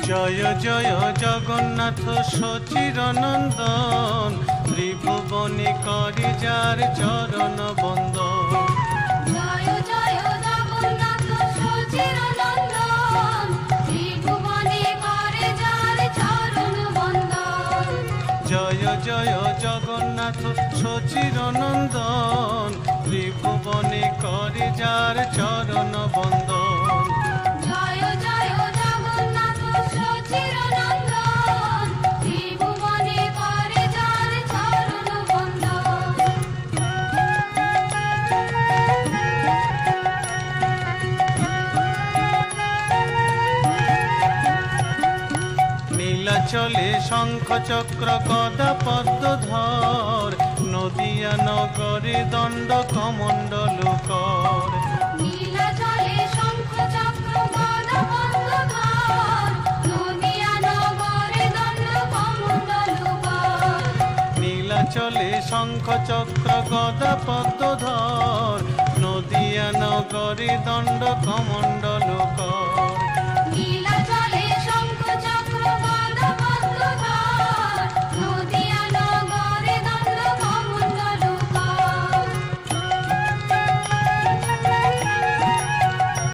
জয় জয় জগন্নাথ সচিরনন্দন, ত্রিভুবনে করি যার চরণ বন্দন। জয় জয় জগন্নাথ সচিরনন্দন, ত্রিভুবনে করে যার চরণ বন্দন। জয় জয় জগন্নাথ সচিরনন্দন, ত্রিভুবনে করে যার চরণ বন্দন। জয় জয় জগন্নাথ সচিরনন্দন, ত্রিভুবনে করে যার চরণ বন্দন। নীলাচলে শঙ্খ চক্র গদা পদ্মধর, নদিয়া নগরে দণ্ড কমণ্ডল কর। নীলাচলে শঙ্খ চক্র গদা পদ্মধর, নদিয়া নগরে দণ্ড কমণ্ডল কর। নীলাচলে শঙ্খ চক্র গদা পদ্মধর, নদিয়া নগরে দণ্ড কমণ্ডল